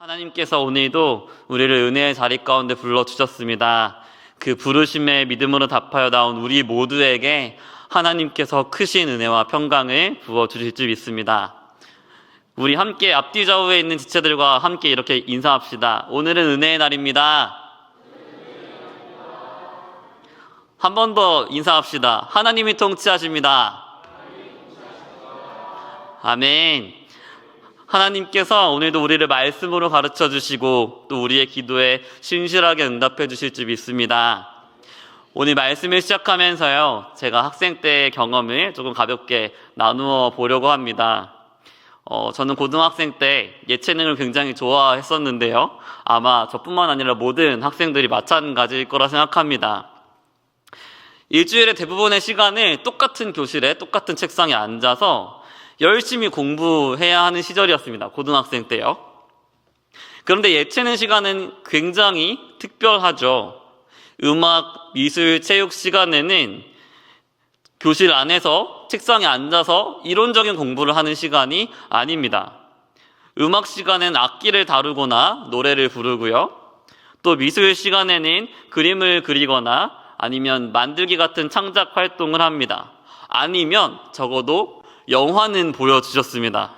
하나님께서 오늘도 우리를 은혜의 자리 가운데 불러주셨습니다. 그 부르심에 믿음으로 답하여 나온 우리 모두에게 하나님께서 크신 은혜와 평강을 부어주실 줄 믿습니다. 우리 함께 앞뒤 좌우에 있는 지체들과 함께 이렇게 인사합시다. 오늘은 은혜의 날입니다. 한 번 더 인사합시다. 하나님이 통치하십니다. 아멘. 하나님께서 오늘도 우리를 말씀으로 가르쳐 주시고 또 우리의 기도에 신실하게 응답해 주실 줄 믿습니다. 오늘 말씀을 시작하면서요, 제가 학생 때의 경험을 조금 가볍게 나누어 보려고 합니다. 저는 고등학생 때 예체능을 굉장히 좋아했었는데요, 아마 저뿐만 아니라 모든 학생들이 마찬가지일 거라 생각합니다. 일주일의 대부분의 시간을 똑같은 교실에 똑같은 책상에 앉아서 열심히 공부해야 하는 시절이었습니다. 고등학생 때요. 그런데 예체능 시간은 굉장히 특별하죠. 음악, 미술, 체육 시간에는 교실 안에서 책상에 앉아서 이론적인 공부를 하는 시간이 아닙니다. 음악 시간엔 악기를 다루거나 노래를 부르고요. 또 미술 시간에는 그림을 그리거나 아니면 만들기 같은 창작 활동을 합니다. 아니면 적어도 영화는 보여주셨습니다.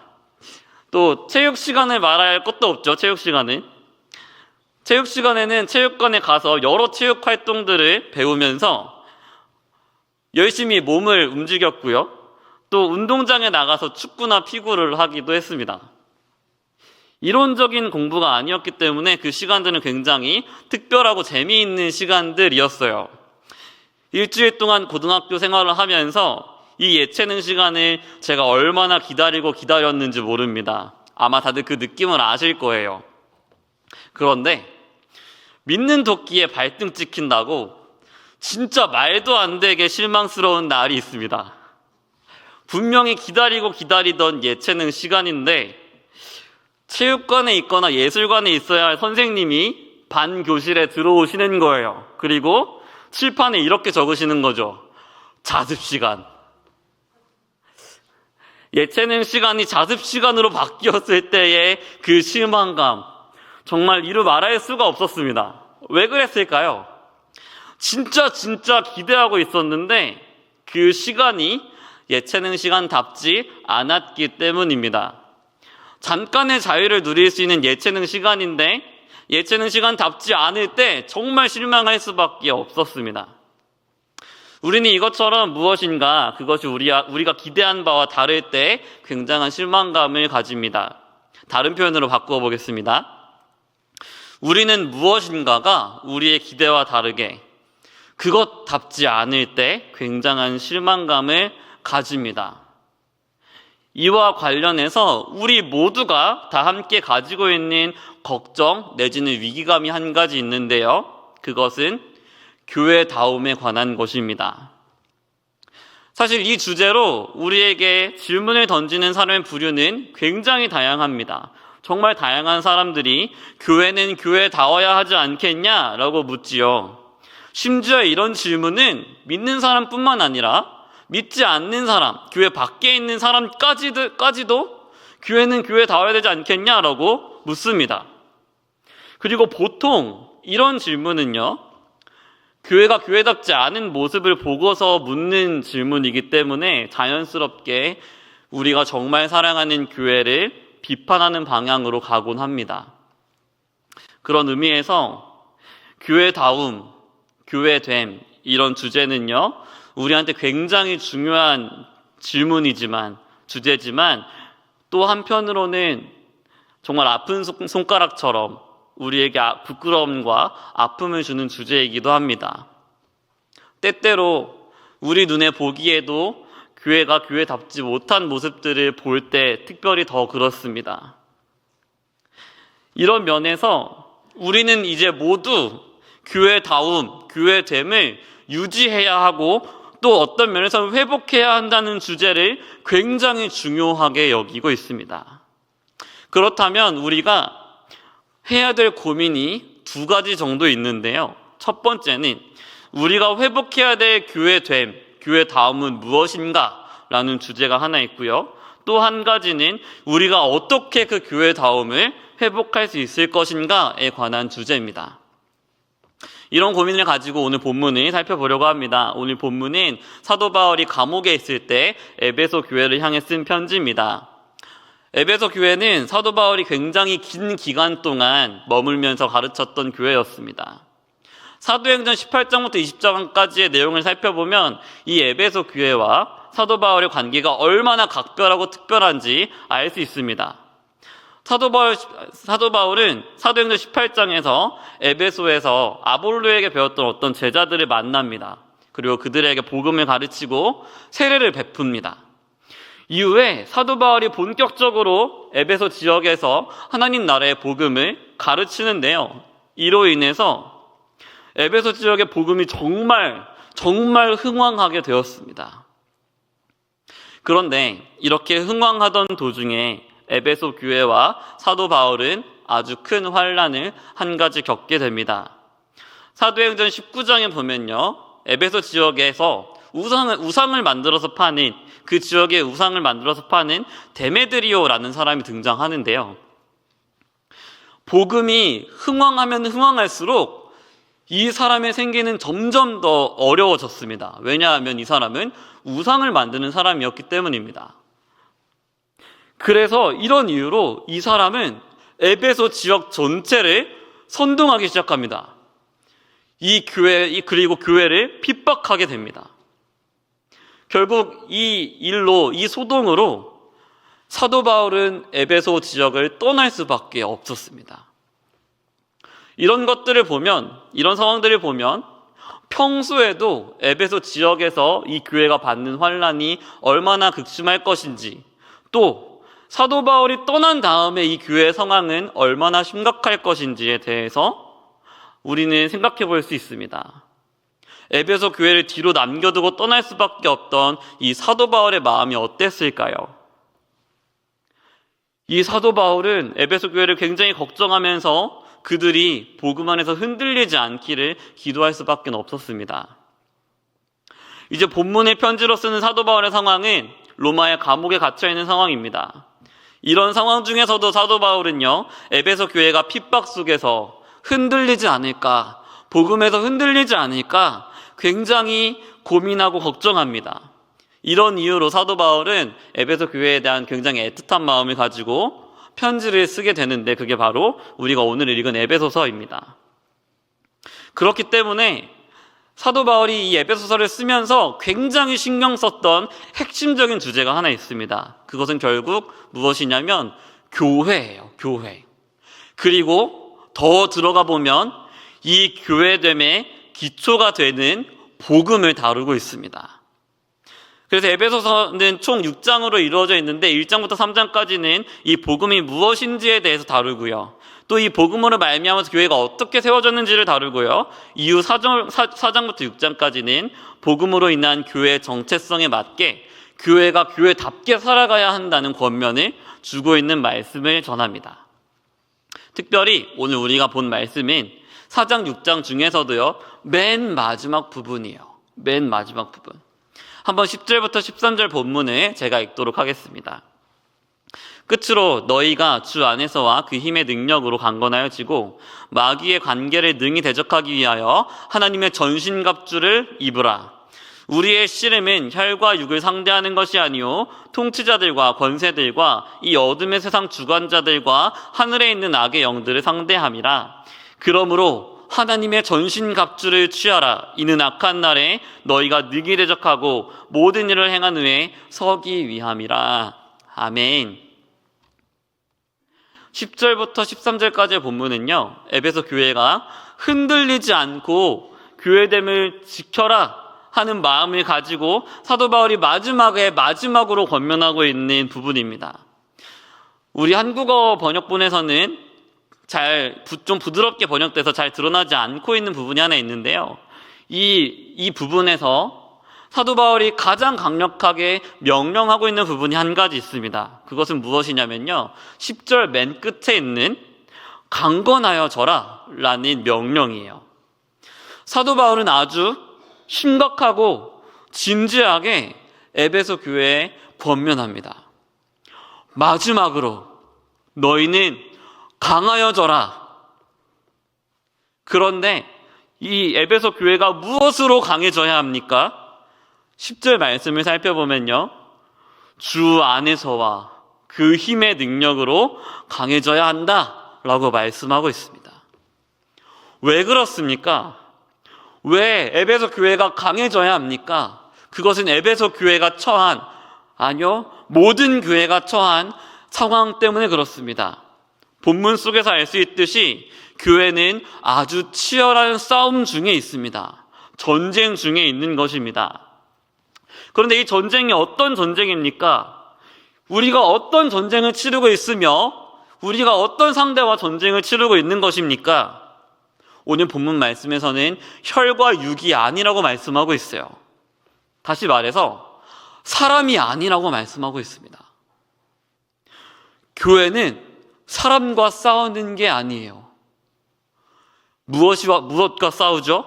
또 체육 시간을 말할 것도 없죠. 체육 시간에는 체육관에 가서 여러 체육 활동들을 배우면서 열심히 몸을 움직였고요. 또 운동장에 나가서 축구나 피구를 하기도 했습니다. 이론적인 공부가 아니었기 때문에 그 시간들은 굉장히 특별하고 재미있는 시간들이었어요. 일주일 동안 고등학교 생활을 하면서 이 예체능 시간을 제가 얼마나 기다렸는지 모릅니다. 아마 다들 그 느낌을 아실 거예요. 그런데 믿는 도끼에 발등 찍힌다고 진짜 말도 안 되게 실망스러운 날이 있습니다. 분명히 기다리던 예체능 시간인데 체육관에 있거나 예술관에 있어야 할 선생님이 반 교실에 들어오시는 거예요. 그리고 칠판에 이렇게 적으시는 거죠. 자습 시간. 예체능 시간이 자습 시간으로 바뀌었을 때의 그 실망감, 정말 이루 말할 수가 없었습니다. 왜 그랬을까요? 진짜 기대하고 있었는데 그 시간이 예체능 시간답지 않았기 때문입니다. 잠깐의 자유를 누릴 수 있는 예체능 시간인데 예체능 시간답지 않을 때 정말 실망할 수밖에 없었습니다. 우리는 이것처럼 무엇인가 그것이 우리가 기대한 바와 다를 때 굉장한 실망감을 가집니다. 다른 표현으로 바꾸어 보겠습니다. 우리는 무엇인가가 우리의 기대와 다르게 그것답지 않을 때 굉장한 실망감을 가집니다. 이와 관련해서 우리 모두가 다 함께 가지고 있는 걱정 내지는 위기감이 한 가지 있는데요. 그것은 교회다움에 관한 것입니다. 사실 이 주제로 우리에게 질문을 던지는 사람의 부류는 굉장히 다양합니다. 정말 다양한 사람들이 교회는 교회다워야 하지 않겠냐라고 묻지요. 심지어 이런 질문은 믿는 사람뿐만 아니라 믿지 않는 사람, 교회 밖에 있는 사람까지도 교회는 교회다워야 되지 않겠냐라고 묻습니다. 그리고 보통 이런 질문은요, 교회가 교회답지 않은 모습을 보고서 묻는 질문이기 때문에 자연스럽게 우리가 정말 사랑하는 교회를 비판하는 방향으로 가곤 합니다. 그런 의미에서 교회다움, 교회됨 이런 주제는요, 우리한테 굉장히 중요한 주제지만 또 한편으로는 정말 아픈 손가락처럼 우리에게 부끄러움과 아픔을 주는 주제이기도 합니다. 때때로 우리 눈에 보기에도 교회가 교회답지 못한 모습들을 볼 때 특별히 더 그렇습니다. 이런 면에서 우리는 이제 모두 교회다움, 교회됨을 유지해야 하고 또 어떤 면에서는 회복해야 한다는 주제를 굉장히 중요하게 여기고 있습니다. 그렇다면 우리가 해야 될 고민이 두 가지 정도 있는데요. 첫 번째는 우리가 회복해야 될 교회됨, 교회다움은 무엇인가? 라는 주제가 하나 있고요. 또 한 가지는 우리가 어떻게 그 교회다움을 회복할 수 있을 것인가에 관한 주제입니다. 이런 고민을 가지고 오늘 본문을 살펴보려고 합니다. 오늘 본문은 사도 바울이 감옥에 있을 때 에베소 교회를 향해 쓴 편지입니다. 에베소 교회는 사도 바울이 굉장히 긴 기간 동안 머물면서 가르쳤던 교회였습니다. 사도행전 18장부터 20장까지의 내용을 살펴보면 이 에베소 교회와 사도 바울의 관계가 얼마나 각별하고 특별한지 알 수 있습니다. 사도 바울은 사도행전 18장에서 에베소에서 아볼로에게 배웠던 어떤 제자들을 만납니다. 그리고 그들에게 복음을 가르치고 세례를 베풉니다. 이후에 사도 바울이 본격적으로 에베소 지역에서 하나님 나라의 복음을 가르치는데요. 이로 인해서 에베소 지역의 복음이 정말 흥왕하게 되었습니다. 그런데 이렇게 흥왕하던 도중에 에베소 교회와 사도 바울은 아주 큰 환난을 한 가지 겪게 됩니다. 사도행전 19장에 보면요, 에베소 지역에서 우상을 만들어서 파는, 그 지역의 우상을 만들어서 파는 데메드리오라는 사람이 등장하는데요. 복음이 흥왕하면 흥왕할수록 이 사람의 생기는 점점 더 어려워졌습니다. 왜냐하면 이 사람은 우상을 만드는 사람이었기 때문입니다. 그래서 이런 이유로 이 사람은 에베소 지역 전체를 선동하기 시작합니다. 그리고 교회를 핍박하게 됩니다. 결국 이 소동으로 사도 바울은 에베소 지역을 떠날 수밖에 없었습니다. 이런 상황들을 보면 평소에도 에베소 지역에서 이 교회가 받는 환난이 얼마나 극심할 것인지, 또 사도 바울이 떠난 다음에 이 교회의 상황은 얼마나 심각할 것인지에 대해서 우리는 생각해 볼 수 있습니다. 에베소 교회를 뒤로 남겨두고 떠날 수밖에 없던 이 사도 바울의 마음이 어땠을까요? 이 사도 바울은 에베소 교회를 굉장히 걱정하면서 그들이 복음 안에서 흔들리지 않기를 기도할 수밖에 없었습니다. 이제 본문의 편지로 쓰는 사도 바울의 상황은 로마의 감옥에 갇혀 있는 상황입니다. 이런 상황 중에서도 사도 바울은요, 에베소 교회가 핍박 속에서 흔들리지 않을까, 복음에서 흔들리지 않을까 굉장히 고민하고 걱정합니다. 이런 이유로 사도 바울은 에베소 교회에 대한 굉장히 애틋한 마음을 가지고 편지를 쓰게 되는데, 그게 바로 우리가 오늘 읽은 에베소서입니다. 그렇기 때문에 사도 바울이 이 에베소서를 쓰면서 굉장히 신경 썼던 핵심적인 주제가 하나 있습니다. 그것은 결국 무엇이냐면 교회예요. 교회. 그리고 더 들어가 보면 이 교회됨의 기초가 되는 복음을 다루고 있습니다. 그래서 에베소서는 총 6장으로 이루어져 있는데 1장부터 3장까지는 이 복음이 무엇인지에 대해서 다루고요. 또 이 복음으로 말미암아서 교회가 어떻게 세워졌는지를 다루고요. 이후 4장부터 6장까지는 복음으로 인한 교회의 정체성에 맞게 교회가 교회답게 살아가야 한다는 권면을 주고 있는 말씀을 전합니다. 특별히 오늘 우리가 본 말씀은 4장, 6장 중에서도요, 맨 마지막 부분이에요. 맨 마지막 부분. 한번 10절부터 13절 본문을 제가 읽도록 하겠습니다. 끝으로 너희가 주 안에서와 그 힘의 능력으로 강건하여지고 마귀의 관계를 능히 대적하기 위하여 하나님의 전신갑주를 입으라. 우리의 씨름은 혈과 육을 상대하는 것이 아니요 통치자들과 권세들과 이 어둠의 세상 주관자들과 하늘에 있는 악의 영들을 상대함이라. 그러므로 하나님의 전신갑주를 취하라. 이는 악한 날에 너희가 능히 대적하고 모든 일을 행한 후에 서기 위함이라. 아멘. 10절부터 13절까지의 본문은요, 에베소 교회가 흔들리지 않고 교회됨을 지켜라 하는 마음을 가지고 사도 바울이 마지막으로 권면하고 있는 부분입니다. 우리 한국어 번역본에서는 좀 부드럽게 번역돼서 잘 드러나지 않고 있는 부분이 하나 있는데요. 이 부분에서 사도 바울이 가장 강력하게 명령하고 있는 부분이 한 가지 있습니다. 그것은 무엇이냐면요, 10절 맨 끝에 있는 강건하여져라 라는 명령이에요. 사도 바울은 아주 심각하고 진지하게 에베소 교회에 권면합니다. 마지막으로 너희는 강하여져라. 그런데 이 에베소 교회가 무엇으로 강해져야 합니까? 10절 말씀을 살펴보면요, 주 안에서와 그 힘의 능력으로 강해져야 한다라고 말씀하고 있습니다. 왜 그렇습니까? 왜 에베소 교회가 강해져야 합니까? 그것은 에베소 교회가 처한, 아니요, 모든 교회가 처한 상황 때문에 그렇습니다. 본문 속에서 알 수 있듯이 교회는 아주 치열한 싸움 중에 있습니다. 전쟁 중에 있는 것입니다. 그런데 이 전쟁이 어떤 전쟁입니까? 우리가 어떤 전쟁을 치르고 있으며 우리가 어떤 상대와 전쟁을 치르고 있는 것입니까? 오늘 본문 말씀에서는 혈과 육이 아니라고 말씀하고 있어요. 다시 말해서 사람이 아니라고 말씀하고 있습니다. 교회는 사람과 싸우는 게 아니에요. 무엇과 싸우죠?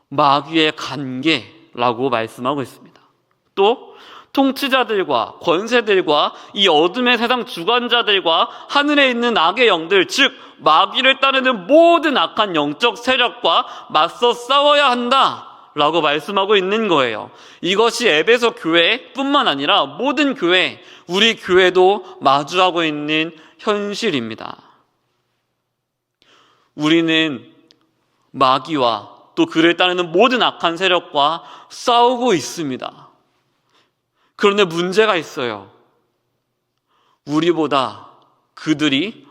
마귀의 관계라고 말씀하고 있습니다. 또 통치자들과 권세들과 이 어둠의 세상 주관자들과 하늘에 있는 악의 영들, 즉 마귀를 따르는 모든 악한 영적 세력과 맞서 싸워야 한다라고 말씀하고 있는 거예요. 이것이 에베소 교회뿐만 아니라 모든 교회, 우리 교회도 마주하고 있는 현실입니다. 우리는 마귀와 또 그를 따르는 모든 악한 세력과 싸우고 있습니다. 그런데 문제가 있어요. 우리보다 그들이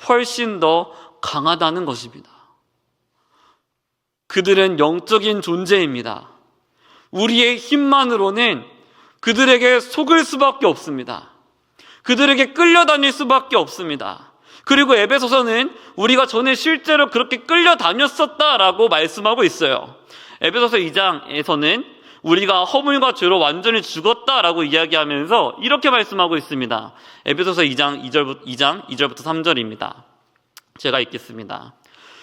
훨씬 더 강하다는 것입니다. 그들은 영적인 존재입니다. 우리의 힘만으로는 그들에게 속을 수밖에 없습니다. 그들에게 끌려다닐 수밖에 없습니다. 그리고 에베소서는 우리가 전에 실제로 그렇게 끌려다녔었다라고 말씀하고 있어요. 에베소서 2장에서는 우리가 허물과 죄로 완전히 죽었다라고 이야기하면서 이렇게 말씀하고 있습니다. 에베소서 2장 2절부터 3절입니다. 제가 읽겠습니다.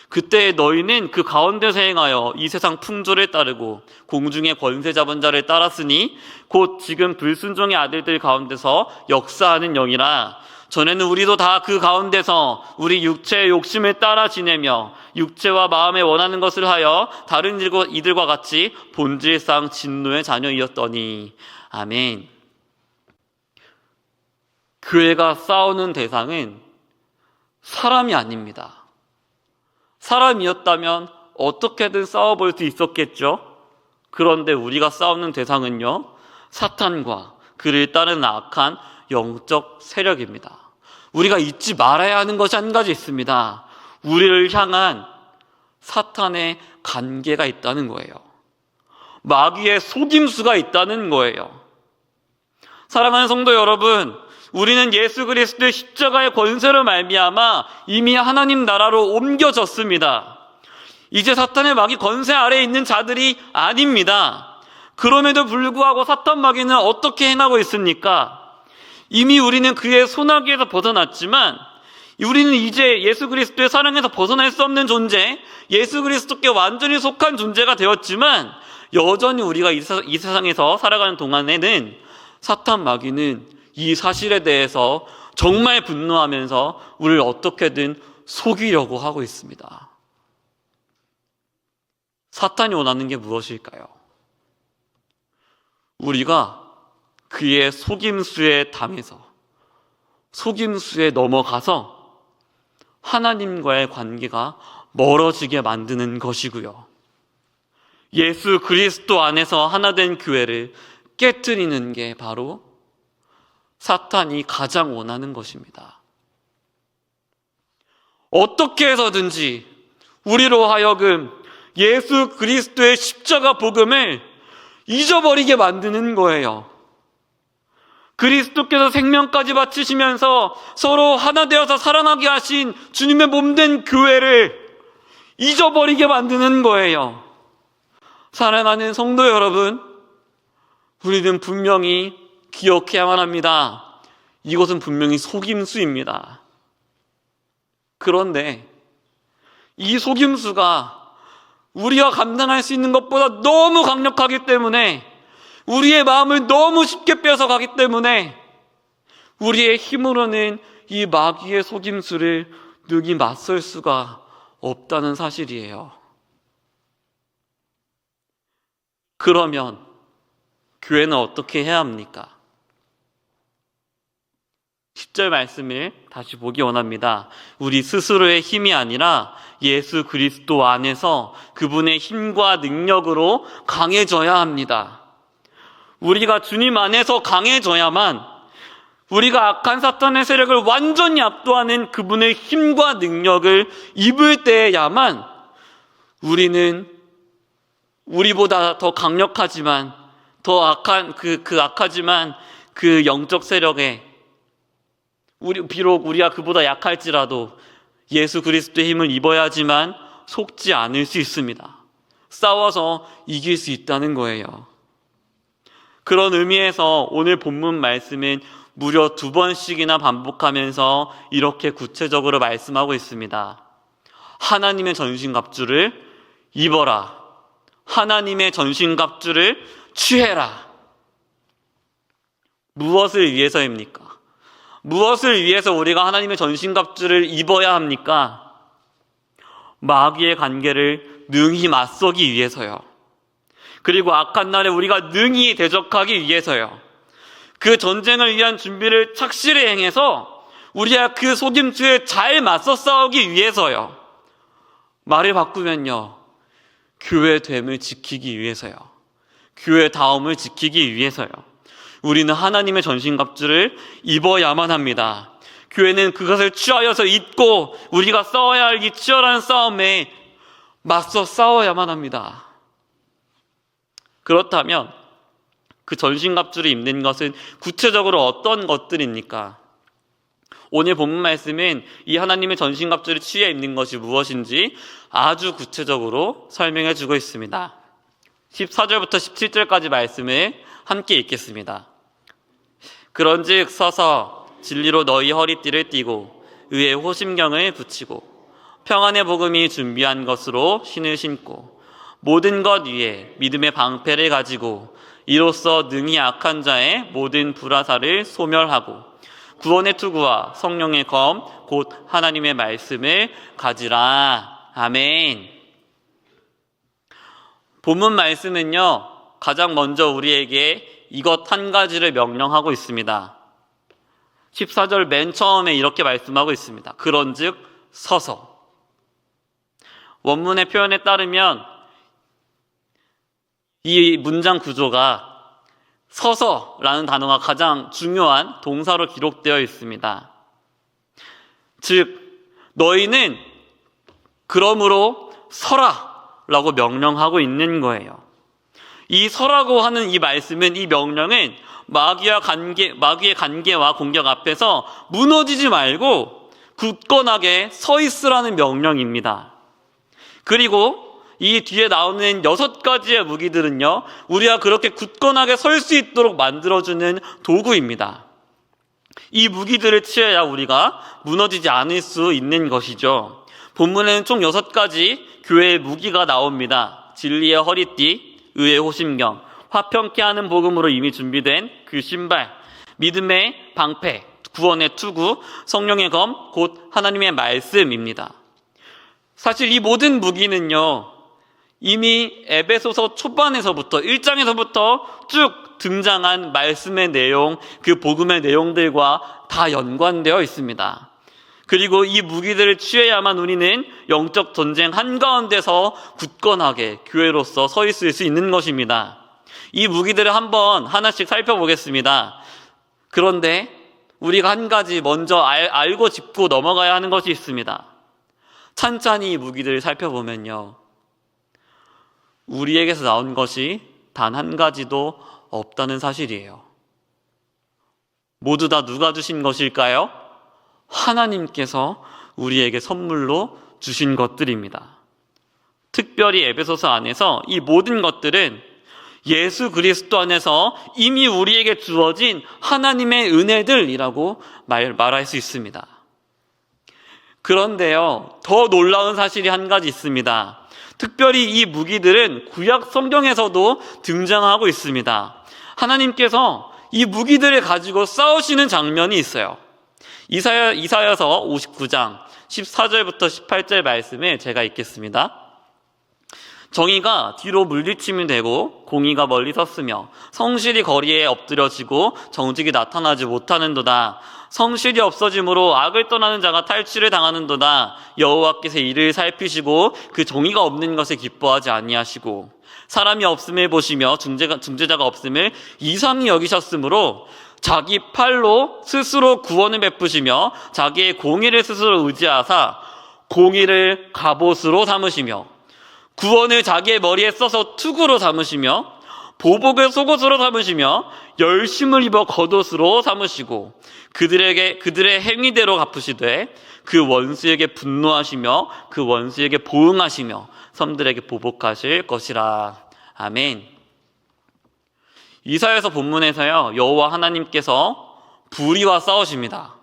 그때 너희는 그 가운데서 행하여 이 세상 풍조를 따르고 공중의 권세 잡은 자를 따랐으니 곧 지금 불순종의 아들들 가운데서 역사하는 영이라. 전에는 우리도 다 그 가운데서 우리 육체의 욕심을 따라 지내며 육체와 마음에 원하는 것을 하여 다른 이들과 같이 본질상 진노의 자녀이었더니. 아멘. 교회가 싸우는 대상은 사람이 아닙니다. 사람이었다면 어떻게든 싸워볼 수 있었겠죠. 그런데 우리가 싸우는 대상은요, 사탄과 그를 따르는 악한 영적 세력입니다. 우리가 잊지 말아야 하는 것이 한 가지 있습니다. 우리를 향한 사탄의 관계가 있다는 거예요. 마귀의 속임수가 있다는 거예요. 사랑하는 성도 여러분, 우리는 예수 그리스도의 십자가의 권세로 말미암아 이미 하나님 나라로 옮겨졌습니다. 이제 사탄의 마귀 권세 아래에 있는 자들이 아닙니다. 그럼에도 불구하고 사탄 마귀는 어떻게 행하고 있습니까? 이미 우리는 그의 손아귀에서 벗어났지만 우리는 이제 예수 그리스도의 사랑에서 벗어날 수 없는 존재, 예수 그리스도께 완전히 속한 존재가 되었지만 여전히 우리가 이 세상에서 살아가는 동안에는 사탄 마귀는 이 사실에 대해서 정말 분노하면서 우리를 어떻게든 속이려고 하고 있습니다. 사탄이 원하는 게 무엇일까요? 우리가 그의 속임수에 당해서, 속임수에 넘어가서 하나님과의 관계가 멀어지게 만드는 것이고요. 예수 그리스도 안에서 하나 된 교회를 깨뜨리는 게 바로 사탄이 가장 원하는 것입니다. 어떻게 해서든지 우리로 하여금 예수 그리스도의 십자가 복음을 잊어버리게 만드는 거예요. 그리스도께서 생명까지 바치시면서 서로 하나 되어서 사랑하게 하신 주님의 몸된 교회를 잊어버리게 만드는 거예요. 사랑하는 성도 여러분, 우리는 분명히 기억해야만 합니다. 이것은 분명히 속임수입니다. 그런데 이 속임수가 우리가 감당할 수 있는 것보다 너무 강력하기 때문에, 우리의 마음을 너무 쉽게 뺏어가기 때문에 우리의 힘으로는 이 마귀의 속임수를 능히 맞설 수가 없다는 사실이에요. 그러면 교회는 어떻게 해야 합니까? 10절 말씀을 다시 보기 원합니다. 우리 스스로의 힘이 아니라 예수 그리스도 안에서 그분의 힘과 능력으로 강해져야 합니다. 우리가 주님 안에서 강해져야만, 우리가 악한 사탄의 세력을 완전히 압도하는 그분의 힘과 능력을 입을 때야만 우리는 우리보다 더 강력하지만, 더 악한 악하지만 그 영적 세력에 비록 우리가 그보다 약할지라도 예수 그리스도의 힘을 입어야지만 속지 않을 수 있습니다. 싸워서 이길 수 있다는 거예요. 그런 의미에서 오늘 본문 말씀은 무려 2번씩이나 반복하면서 이렇게 구체적으로 말씀하고 있습니다. 하나님의 전신갑주를 입어라. 하나님의 전신갑주를 취해라. 무엇을 위해서입니까? 무엇을 위해서 우리가 하나님의 전신갑주를 입어야 합니까? 마귀의 관계를 능히 맞서기 위해서요. 그리고 악한 날에 우리가 능히 대적하기 위해서요. 그 전쟁을 위한 준비를 착실히 행해서 우리가 그 속임수에 잘 맞서 싸우기 위해서요. 말을 바꾸면요, 교회됨을 지키기 위해서요. 교회다움을 지키기 위해서요. 우리는 하나님의 전신갑주를 입어야만 합니다. 교회는 그것을 취하여서 입고 우리가 싸워야 할 이 치열한 싸움에 맞서 싸워야만 합니다. 그렇다면 그 전신갑주를 입는 것은 구체적으로 어떤 것들입니까? 오늘 본문 말씀은 이 하나님의 전신갑주를 취해 입는 것이 무엇인지 아주 구체적으로 설명해 주고 있습니다. 14절부터 17절까지 말씀을 함께 읽겠습니다. 그런즉 서서 진리로 너희 허리띠를 띠고 의의 호심경을 붙이고 평안의 복음이 준비한 것으로 신을 신고 모든 것 위에 믿음의 방패를 가지고 이로써 능히 악한 자의 모든 불화살을 소멸하고 구원의 투구와 성령의 검 곧 하나님의 말씀을 가지라. 아멘. 본문 말씀은요, 가장 먼저 우리에게 이것 한 가지를 명령하고 있습니다. 14절 맨 처음에 이렇게 말씀하고 있습니다. 그런즉 서서. 원문의 표현에 따르면 이 문장 구조가 서서라는 단어가 가장 중요한 동사로 기록되어 있습니다. 즉, 너희는 그러므로 서라 라고 명령하고 있는 거예요. 이 서라고 하는 이 말씀은, 이 명령은 마귀의 관계와 공격 앞에서 무너지지 말고 굳건하게 서 있으라는 명령입니다. 그리고 이 뒤에 나오는 6가지의 무기들은요, 우리가 그렇게 굳건하게 설 수 있도록 만들어주는 도구입니다. 이 무기들을 취해야 우리가 무너지지 않을 수 있는 것이죠. 본문에는 총 6가지 교회의 무기가 나옵니다. 진리의 허리띠, 의의 호심경, 화평케 하는 복음으로 이미 준비된 그 신발, 믿음의 방패, 구원의 투구, 성령의 검, 곧 하나님의 말씀입니다. 사실 이 모든 무기는요, 이미 에베소서 초반에서부터 1장에서부터 쭉 등장한 말씀의 내용, 그 복음의 내용들과 다 연관되어 있습니다. 그리고 이 무기들을 취해야만 우리는 영적 전쟁 한가운데서 굳건하게 교회로서 서 있을 수 있는 것입니다. 이 무기들을 한번 하나씩 살펴보겠습니다. 그런데 우리가 한 가지 먼저 알고 짚고 넘어가야 하는 것이 있습니다. 찬찬히 이 무기들을 살펴보면요, 우리에게서 나온 것이 단 한 가지도 없다는 사실이에요. 모두 다 누가 주신 것일까요? 하나님께서 우리에게 선물로 주신 것들입니다. 특별히 에베소서 안에서 이 모든 것들은 예수 그리스도 안에서 이미 우리에게 주어진 하나님의 은혜들이라고 말할 수 있습니다. 그런데요, 더 놀라운 사실이 한 가지 있습니다. 특별히 이 무기들은 구약 성경에서도 등장하고 있습니다. 하나님께서 이 무기들을 가지고 싸우시는 장면이 있어요. 이사야서 59장 14절부터 18절 말씀을 제가 읽겠습니다. 정의가 뒤로 물리치면 되고 공의가 멀리 섰으며 성실이 거리에 엎드려지고 정직이 나타나지 못하는도다. 성실이 없어짐으로 악을 떠나는 자가 탈취를 당하는도다. 여호와께서 이를 살피시고 그 정의가 없는 것에 기뻐하지 아니하시고 사람이 없음을 보시며 중재자가 없음을 이상히 여기셨으므로 자기 팔로 스스로 구원을 베푸시며 자기의 공의를 스스로 의지하사 공의를 갑옷으로 삼으시며 구원을 자기의 머리에 써서 투구로 삼으시며 보복을 속옷으로 삼으시며 열심을 입어 겉옷으로 삼으시고 그들의 행위대로 갚으시되 그 원수에게 분노하시며 그 원수에게 보응하시며 섬들에게 보복하실 것이라. 아멘. 이사야서 본문에서요, 여호와 하나님께서 불의와 싸우십니다.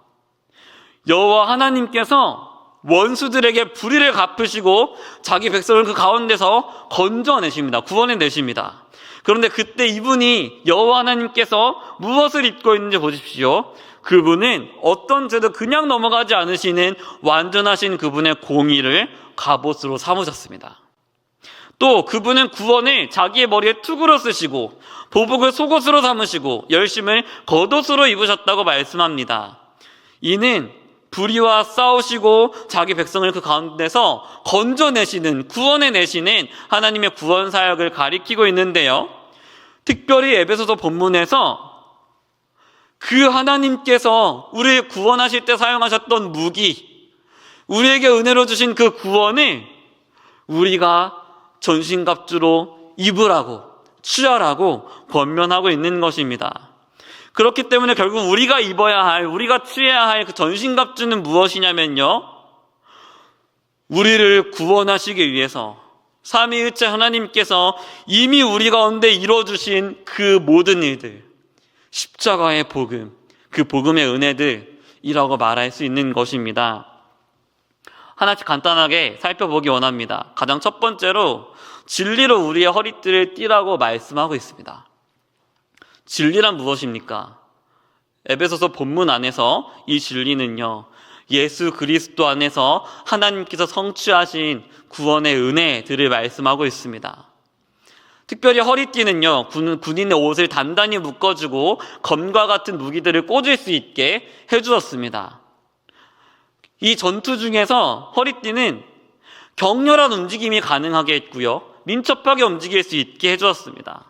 여호와 하나님께서 원수들에게 불의를 갚으시고 자기 백성을 그 가운데서 건져내십니다. 구원해내십니다. 그런데 그때 이분이 여호와 하나님께서 무엇을 입고 있는지 보십시오. 그분은 어떤 죄도 그냥 넘어가지 않으시는 완전하신 그분의 공의를 갑옷으로 삼으셨습니다. 또 그분은 구원을 자기의 머리에 투구로 쓰시고 보복을 속옷으로 삼으시고 열심을 겉옷으로 입으셨다고 말씀합니다. 이는 불의와 싸우시고 자기 백성을 그 가운데서 건져내시는, 구원해내시는 하나님의 구원 사역을 가리키고 있는데요. 특별히 에베소서 본문에서 그 하나님께서 우리를 구원하실 때 사용하셨던 무기, 우리에게 은혜로 주신 그 구원을 우리가 전신갑주로 입으라고, 취하라고 권면하고 있는 것입니다. 그렇기 때문에 결국 우리가 입어야 할, 우리가 취해야 할 그 전신갑주는 무엇이냐면요, 우리를 구원하시기 위해서 삼위일체 하나님께서 이미 우리 가운데 이루어주신 그 모든 일들, 십자가의 복음, 그 복음의 은혜들이라고 말할 수 있는 것입니다. 하나씩 간단하게 살펴보기 원합니다. 가장 첫 번째로 진리로 우리의 허리띠를 띠라고 말씀하고 있습니다. 진리란 무엇입니까? 에베소서 본문 안에서 이 진리는요, 예수 그리스도 안에서 하나님께서 성취하신 구원의 은혜들을 말씀하고 있습니다. 특별히 허리띠는요, 군인의 옷을 단단히 묶어주고 검과 같은 무기들을 꽂을 수 있게 해주었습니다. 이 전투 중에서 허리띠는 격렬한 움직임이 가능하게 했고요, 민첩하게 움직일 수 있게 해주었습니다.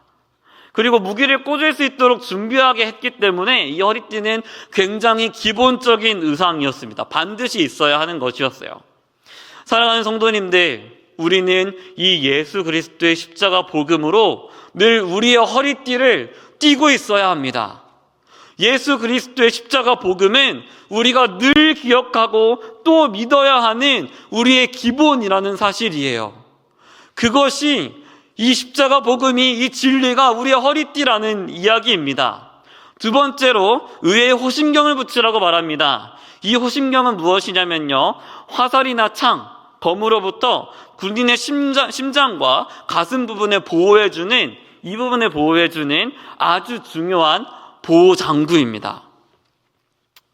그리고 무기를 꽂을 수 있도록 준비하게 했기 때문에 이 허리띠는 굉장히 기본적인 의상이었습니다. 반드시 있어야 하는 것이었어요. 사랑하는 성도님들, 우리는 이 예수 그리스도의 십자가 복음으로 늘 우리의 허리띠를 띠고 있어야 합니다. 예수 그리스도의 십자가 복음은 우리가 늘 기억하고 또 믿어야 하는 우리의 기본이라는 사실이에요. 그것이 이 십자가 복음이, 이 진리가 우리의 허리띠라는 이야기입니다. 두 번째로 의에 호심경을 붙이라고 말합니다. 이 호심경은 무엇이냐면요, 화살이나 창, 검으로부터 군인의 심장과 가슴 부분을 보호해주는, 이 부분을 보호해주는 아주 중요한 보호 장구입니다.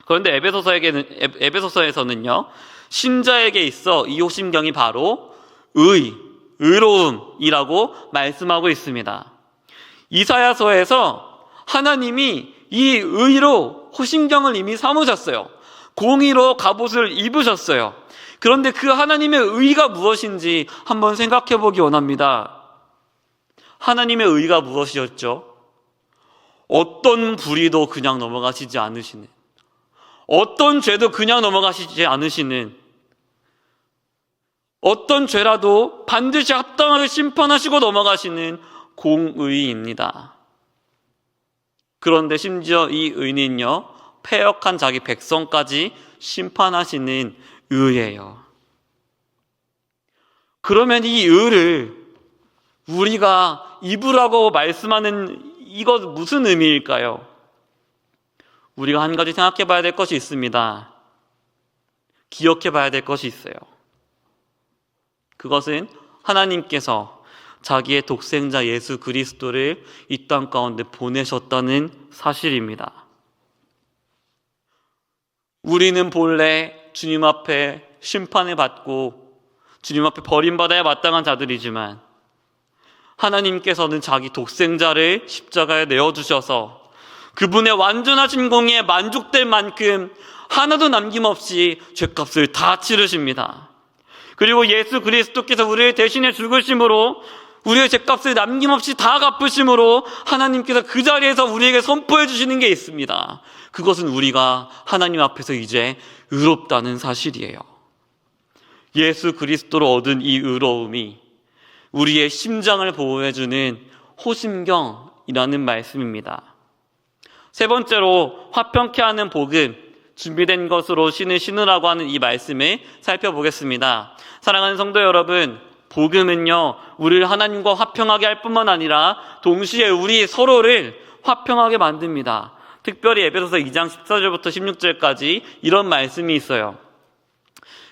그런데 에베소서에서는요, 신자에게 있어 이 호심경이 바로 의로움이라고 말씀하고 있습니다. 이사야서에서 하나님이 이 의로 호심경을 이미 삼으셨어요. 공의로 갑옷을 입으셨어요. 그런데 그 하나님의 의가 무엇인지 한번 생각해 보기 원합니다. 하나님의 의가 무엇이었죠? 어떤 불의도 그냥 넘어가시지 않으시는, 어떤 죄도 그냥 넘어가시지 않으시는, 어떤 죄라도 반드시 합당하게 심판하시고 넘어가시는 공의입니다. 그런데 심지어 이 의는요, 패역한 자기 백성까지 심판하시는 의예요. 그러면 이 의를 우리가 입으라고 말씀하는 이것 무슨 의미일까요? 우리가 한 가지 생각해 봐야 될 것이 있습니다. 기억해 봐야 될 것이 있어요. 그것은 하나님께서 자기의 독생자 예수 그리스도를 이 땅 가운데 보내셨다는 사실입니다. 우리는 본래 주님 앞에 심판을 받고 주님 앞에 버림받아야 마땅한 자들이지만 하나님께서는 자기 독생자를 십자가에 내어주셔서 그분의 완전하신 공의에 만족될 만큼 하나도 남김없이 죄값을 다 치르십니다. 그리고 예수 그리스도께서 우리를 대신해 죽으심으로 우리의 죄값을 남김없이 다 갚으심으로 하나님께서 그 자리에서 우리에게 선포해 주시는 게 있습니다. 그것은 우리가 하나님 앞에서 이제 의롭다는 사실이에요. 예수 그리스도로 얻은 이 의로움이 우리의 심장을 보호해주는 호심경이라는 말씀입니다. 세 번째로 화평케 하는 복음, 준비된 것으로 신을 신으라고 하는 이 말씀을 살펴보겠습니다. 사랑하는 성도 여러분, 복음은요, 우리를 하나님과 화평하게 할 뿐만 아니라 동시에 우리 서로를 화평하게 만듭니다. 특별히 에베소서 2장 14절부터 16절까지 이런 말씀이 있어요.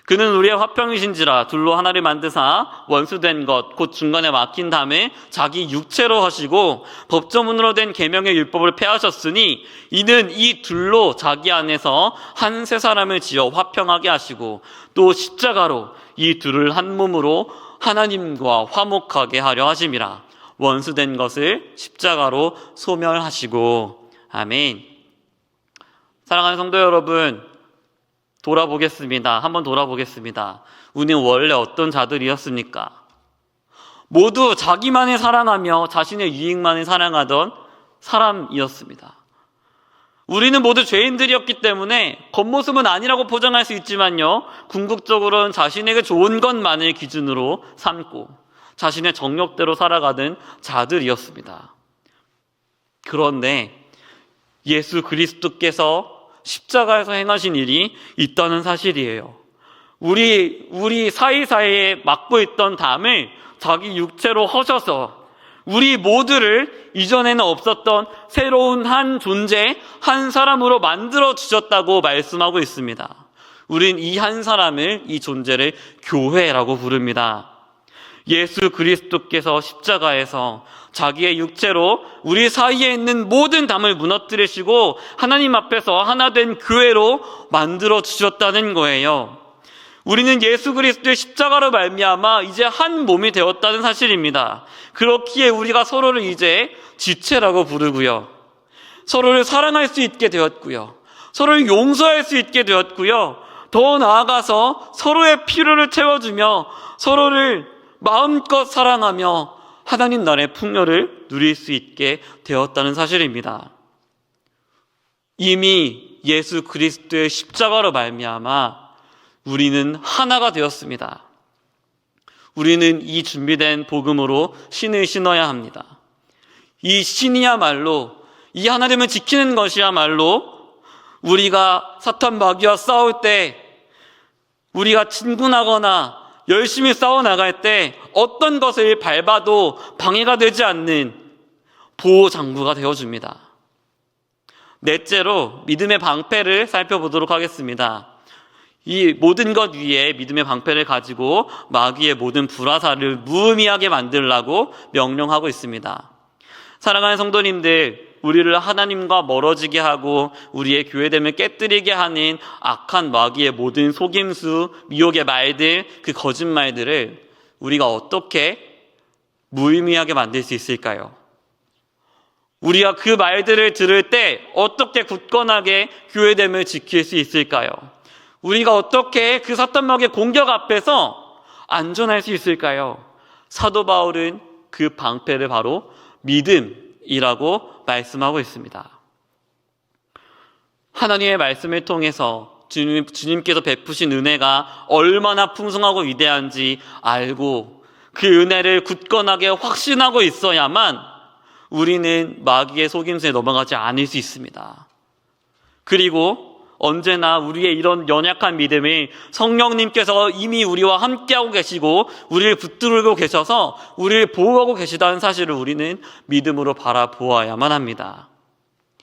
그는 우리의 화평이신지라 둘로 하나를 만드사 원수된 것 곧 중간에 막힌 담에 자기 육체로 하시고 법조문으로 된 계명의 율법을 폐하셨으니 이는 이 둘로 자기 안에서 한 세 사람을 지어 화평하게 하시고 또 십자가로 이 둘을 한 몸으로 하나님과 화목하게 하려 하심이라. 원수된 것을 십자가로 소멸하시고. 아멘. 사랑하는 성도 여러분, 한번 돌아보겠습니다. 우리는 원래 어떤 자들이었습니까? 모두 자기만을 사랑하며 자신의 유익만을 사랑하던 사람이었습니다. 우리는 모두 죄인들이었기 때문에 겉모습은 아니라고 포장할 수 있지만요, 궁극적으로는 자신에게 좋은 것만을 기준으로 삼고 자신의 정욕대로 살아가는 자들이었습니다. 그런데 예수 그리스도께서 십자가에서 행하신 일이 있다는 사실이에요. 우리 사이사이에 막고 있던 담을 자기 육체로 허셔서 우리 모두를 이전에는 없었던 새로운 한 존재, 한 사람으로 만들어 주셨다고 말씀하고 있습니다. 우린 이 한 사람을, 이 존재를 교회라고 부릅니다. 예수 그리스도께서 십자가에서 자기의 육체로 우리 사이에 있는 모든 담을 무너뜨리시고 하나님 앞에서 하나 된 교회로 만들어 주셨다는 거예요. 우리는 예수 그리스도의 십자가로 말미암아 이제 한 몸이 되었다는 사실입니다. 그렇기에 우리가 서로를 이제 지체라고 부르고요, 서로를 사랑할 수 있게 되었고요, 서로를 용서할 수 있게 되었고요, 더 나아가서 서로의 필요를 채워주며 서로를 마음껏 사랑하며 하나님 나라의 풍요를 누릴 수 있게 되었다는 사실입니다. 이미 예수 그리스도의 십자가로 말미암아 우리는 하나가 되었습니다. 우리는 이 준비된 복음으로 신을 신어야 합니다. 이 신이야말로, 이 하나님을 지키는 것이야말로 우리가 사탄 마귀와 싸울 때, 우리가 진군하거나 열심히 싸워나갈 때 어떤 것을 밟아도 방해가 되지 않는 보호장구가 되어줍니다. 넷째로 믿음의 방패를 살펴보도록 하겠습니다. 이 모든 것 위에 믿음의 방패를 가지고 마귀의 모든 불화살을 무의미하게 만들라고 명령하고 있습니다. 사랑하는 성도님들, 우리를 하나님과 멀어지게 하고 우리의 교회됨을 깨뜨리게 하는 악한 마귀의 모든 속임수, 미혹의 말들, 그 거짓말들을 우리가 어떻게 무의미하게 만들 수 있을까요? 우리가 그 말들을 들을 때 어떻게 굳건하게 교회됨을 지킬 수 있을까요? 우리가 어떻게 그 사탄 마귀의 공격 앞에서 안전할 수 있을까요? 사도 바울은 그 방패를 바로 믿음이라고 말씀하고 있습니다. 하나님의 말씀을 통해서 주님께서 베푸신 은혜가 얼마나 풍성하고 위대한지 알고 그 은혜를 굳건하게 확신하고 있어야만 우리는 마귀의 속임수에 넘어가지 않을 수 있습니다. 그리고 언제나 우리의 이런 연약한 믿음을 성령님께서 이미 우리와 함께하고 계시고 우리를 붙들고 계셔서 우리를 보호하고 계시다는 사실을 우리는 믿음으로 바라보아야만 합니다.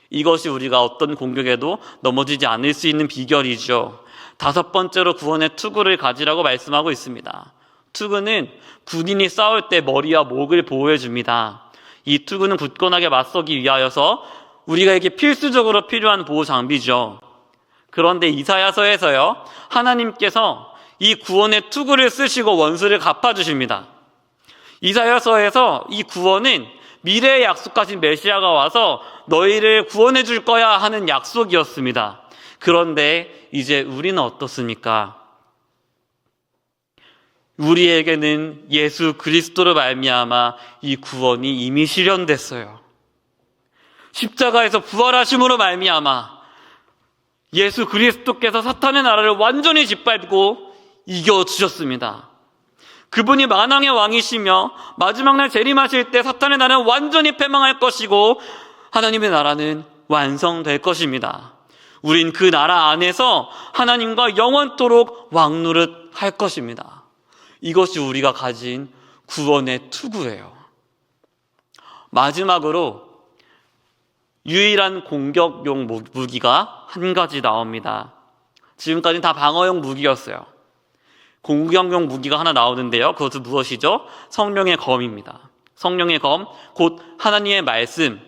이것이 우리가 어떤 공격에도 넘어지지 않을 수 있는 비결이죠. 다섯 번째로 구원의 투구를 가지라고 말씀하고 있습니다. 투구는 군인이 싸울 때 머리와 목을 보호해 줍니다. 이 투구는 굳건하게 맞서기 위하여서 우리가에게 필수적으로 필요한 보호 장비죠. 그런데 이사야서에서요, 하나님께서 이 구원의 투구를 쓰시고 원수를 갚아주십니다. 이사야서에서 이 구원은 미래에 약속하신 메시아가 와서 너희를 구원해 줄 거야 하는 약속이었습니다. 그런데 이제 우리는 어떻습니까? 우리에게는 예수 그리스도로 말미암아 이 구원이 이미 실현됐어요. 십자가에서 부활하심으로 말미암아 예수 그리스도께서 사탄의 나라를 완전히 짓밟고 이겨주셨습니다. 그분이 만왕의 왕이시며 마지막 날 재림하실 때 사탄의 나라는 완전히 패망할 것이고 하나님의 나라는 완성될 것입니다. 우린 그 나라 안에서 하나님과 영원토록 왕노릇할 것입니다. 이것이 우리가 가진 구원의 투구예요. 마지막으로 유일한 공격용 무기가 한 가지 나옵니다. 지금까지는 다 방어용 무기였어요. 공격용 무기가 하나 나오는데요. 그것은 무엇이죠? 성령의 검입니다. 성령의 검, 곧 하나님의 말씀.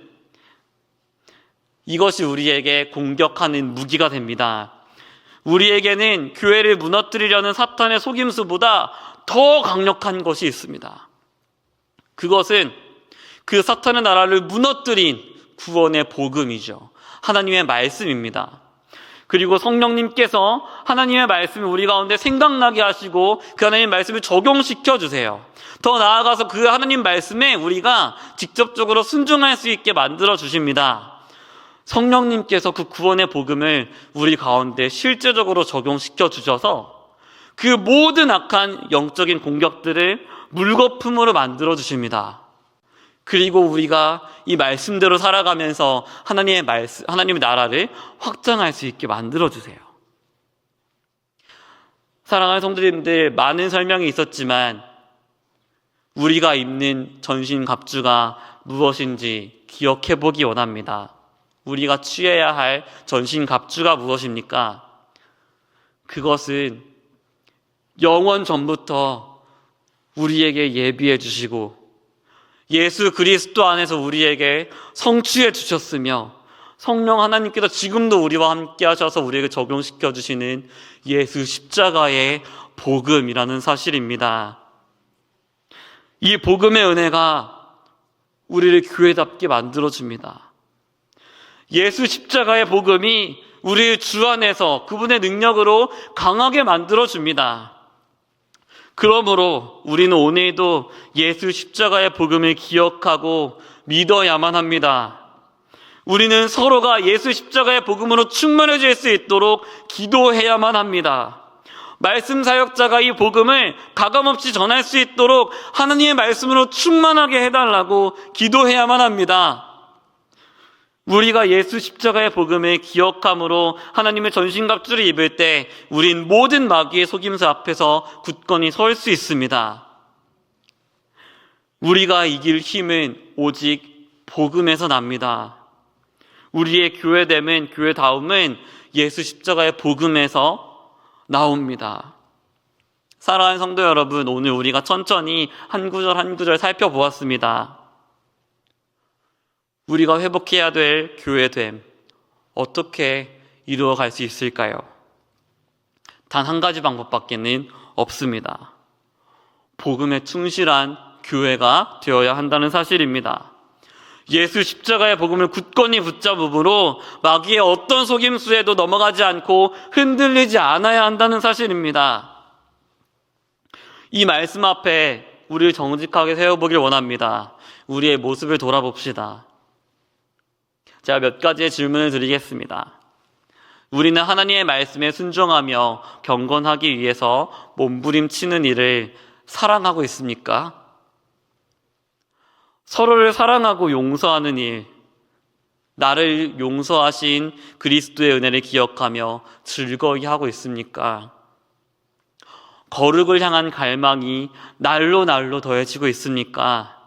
이것이 우리에게 공격하는 무기가 됩니다. 우리에게는 교회를 무너뜨리려는 사탄의 속임수보다 더 강력한 것이 있습니다. 그것은 그 사탄의 나라를 무너뜨린 구원의 복음이죠. 하나님의 말씀입니다. 그리고 성령님께서 하나님의 말씀을 우리 가운데 생각나게 하시고 그 하나님의 말씀을 적용시켜 주세요. 더 나아가서 그 하나님 말씀에 우리가 직접적으로 순종할 수 있게 만들어 주십니다. 성령님께서 그 구원의 복음을 우리 가운데 실제적으로 적용시켜 주셔서 그 모든 악한 영적인 공격들을 물거품으로 만들어 주십니다. 그리고 우리가 이 말씀대로 살아가면서 하나님의 나라를 확장할 수 있게 만들어 주세요. 사랑하는 성도님들, 많은 설명이 있었지만 우리가 입는 전신 갑주가 무엇인지 기억해 보기 원합니다. 우리가 취해야 할 전신 갑주가 무엇입니까? 그것은 영원 전부터 우리에게 예비해 주시고 예수 그리스도 안에서 우리에게 성취해 주셨으며 성령 하나님께서 지금도 우리와 함께 하셔서 우리에게 적용시켜 주시는 예수 십자가의 복음이라는 사실입니다. 이 복음의 은혜가 우리를 교회답게 만들어줍니다. 예수 십자가의 복음이 우리 주 안에서 그분의 능력으로 강하게 만들어줍니다. 그러므로 우리는 오늘도 예수 십자가의 복음을 기억하고 믿어야만 합니다. 우리는 서로가 예수 십자가의 복음으로 충만해질 수 있도록 기도해야만 합니다. 말씀 사역자가 이 복음을 가감없이 전할 수 있도록 하나님의 말씀으로 충만하게 해달라고 기도해야만 합니다. 우리가 예수 십자가의 복음을 기억함으로 하나님의 전신갑주를 입을 때 우린 모든 마귀의 속임수 앞에서 굳건히 설 수 있습니다. 우리가 이길 힘은 오직 복음에서 납니다. 우리의 교회됨은, 교회다움은 예수 십자가의 복음에서 나옵니다. 사랑하는 성도 여러분, 오늘 우리가 천천히 한 구절 한 구절 살펴보았습니다. 우리가 회복해야 될 교회됨, 어떻게 이루어갈 수 있을까요? 단 한 가지 방법밖에는 없습니다. 복음에 충실한 교회가 되어야 한다는 사실입니다. 예수 십자가의 복음을 굳건히 붙잡음으로 마귀의 어떤 속임수에도 넘어가지 않고 흔들리지 않아야 한다는 사실입니다. 이 말씀 앞에 우리를 정직하게 세워보길 원합니다. 우리의 모습을 돌아봅시다. 제가 몇 가지의 질문을 드리겠습니다. 우리는 하나님의 말씀에 순종하며 경건하기 위해서 몸부림치는 일을 사랑하고 있습니까? 서로를 사랑하고 용서하는 일, 나를 용서하신 그리스도의 은혜를 기억하며 즐거이 하고 있습니까? 거룩을 향한 갈망이 날로 날로 더해지고 있습니까?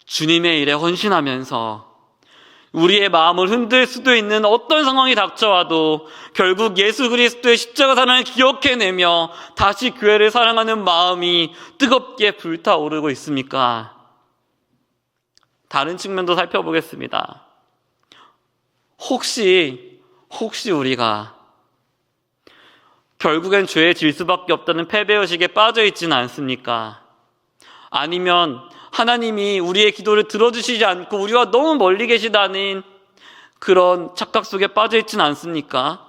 주님의 일에 헌신하면서 우리의 마음을 흔들 수도 있는 어떤 상황이 닥쳐와도 결국 예수 그리스도의 십자가 사랑을 기억해내며 다시 교회를 사랑하는 마음이 뜨겁게 불타오르고 있습니까? 다른 측면도 살펴보겠습니다. 혹시 우리가 결국엔 죄에 질 수밖에 없다는 패배의식에 빠져 있지는 않습니까? 아니면 하나님이 우리의 기도를 들어주시지 않고 우리와 너무 멀리 계시다는 그런 착각 속에 빠져 있지는 않습니까?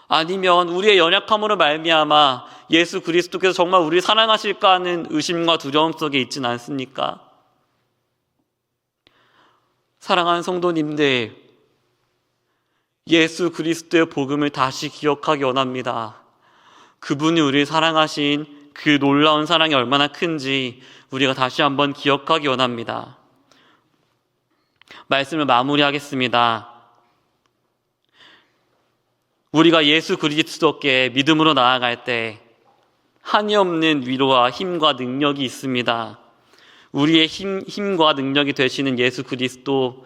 아니면 우리의 연약함으로 말미암아 예수 그리스도께서 정말 우리를 사랑하실까 하는 의심과 두려움 속에 있지는 않습니까? 사랑하는 성도님들, 예수 그리스도의 복음을 다시 기억하기 원합니다. 그분이 우리를 사랑하신 그 놀라운 사랑이 얼마나 큰지 우리가 다시 한번 기억하기 원합니다. 말씀을 마무리하겠습니다. 우리가 예수 그리스도께 믿음으로 나아갈 때 한이 없는 위로와 힘과 능력이 있습니다. 우리의 힘과 능력이 되시는 예수 그리스도,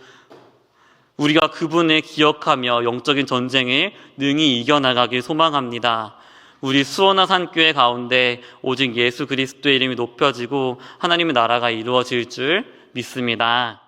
우리가 그분을 기억하며 영적인 전쟁을 능히 이겨나가길 소망합니다. 우리 수원화 산교회 가운데 오직 예수 그리스도의 이름이 높여지고 하나님의 나라가 이루어질 줄 믿습니다.